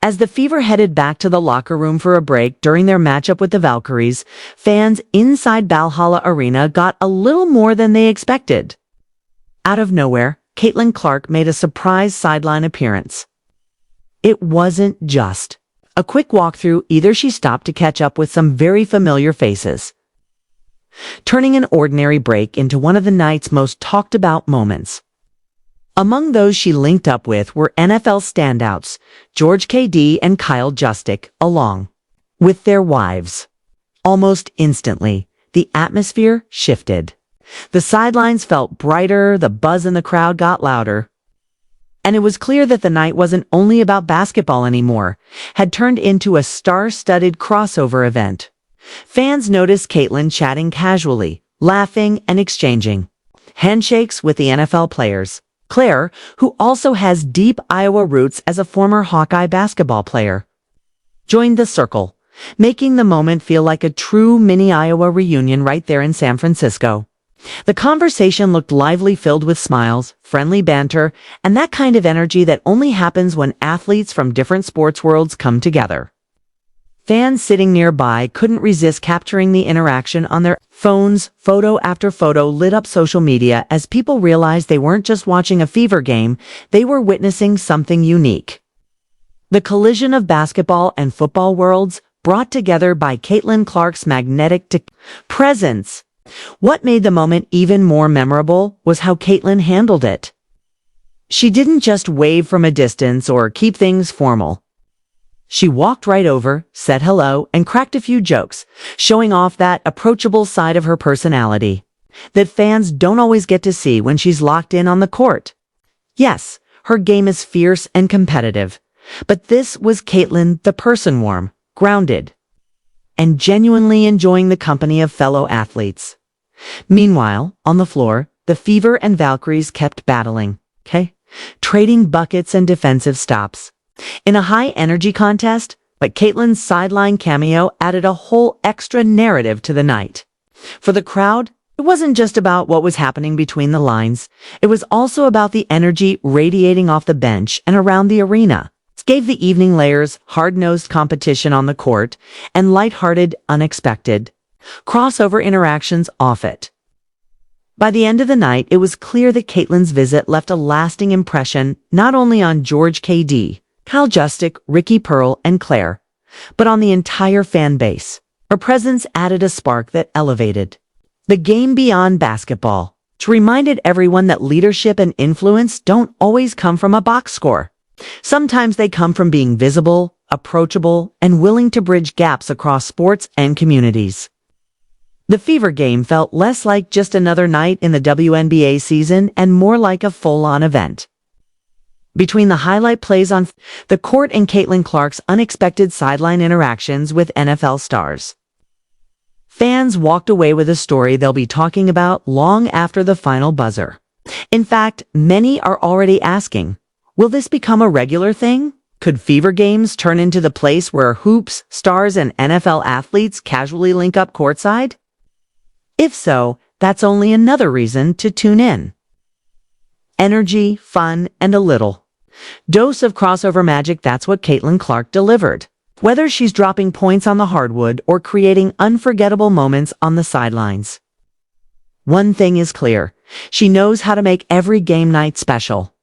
As the Fever headed back to the locker room for a break during their matchup with the Valkyries, fans inside Valhalla Arena got a little more than they expected. Out of nowhere, Caitlin Clark made a surprise sideline appearance. It wasn't just a quick walkthrough either. She stopped to catch up with some very familiar faces, turning an ordinary break into one of the night's most talked about moments. Among those she linked up with were NFL standouts George KD and Kyle Justic, along with their wives. Almost instantly, the atmosphere shifted. The sidelines felt brighter, the buzz in the crowd got louder. And it was clear that the night wasn't only about basketball anymore, had turned into a star-studded crossover event. Fans noticed Caitlin chatting casually, laughing and exchanging handshakes with the NFL players. Claire, who also has deep Iowa roots as a former Hawkeye basketball player, joined the circle, making the moment feel like a true mini Iowa reunion right there in San Francisco. The conversation looked lively, filled with smiles, friendly banter, and that kind of energy that only happens when athletes from different sports worlds come together. Fans sitting nearby couldn't resist capturing the interaction on their phones. Photo after photo lit up social media as people realized they weren't just watching a Fever game, they were witnessing something unique. The collision of basketball and football worlds, brought together by Caitlin Clark's magnetic presence. What made the moment even more memorable was how Caitlin handled it. She didn't just wave from a distance or keep things formal. She walked right over, said hello, and cracked a few jokes, showing off that approachable side of her personality that fans don't always get to see when she's locked in on the court. Yes, her game is fierce and competitive, but this was Caitlin, the person, warm, grounded, and genuinely enjoying the company of fellow athletes. Meanwhile, on the floor, the Fever and Valkyries kept battling, trading buckets and defensive stops in a high-energy contest, but Caitlin's sideline cameo added a whole extra narrative to the night. For the crowd, it wasn't just about what was happening between the lines. It was also about the energy radiating off the bench and around the arena. It gave the evening layers, hard-nosed competition on the court, and lighthearted, unexpected crossover interactions off it. By the end of the night, it was clear that Caitlin's visit left a lasting impression not only on George KD, Kyle Justic, Ricky Pearl, and Claire, but on the entire fan base. Her presence added a spark that elevated the game beyond basketball. She reminded everyone that leadership and influence don't always come from a box score. Sometimes they come from being visible, approachable, and willing to bridge gaps across sports and communities. The Fever game felt less like just another night in the WNBA season and more like a full-on event. Between the highlight plays on the court and Caitlin Clark's unexpected sideline interactions with NFL stars, fans walked away with a story they'll be talking about long after the final buzzer. In fact, many are already asking, will this become a regular thing? Could Fever games turn into the place where hoops, stars, and NFL athletes casually link up courtside? If so, that's only another reason to tune in. Energy, fun, and a little dose of crossover magic, that's what Caitlin Clark delivered. Whether she's dropping points on the hardwood or creating unforgettable moments on the sidelines, one thing is clear: she knows how to make every game night special.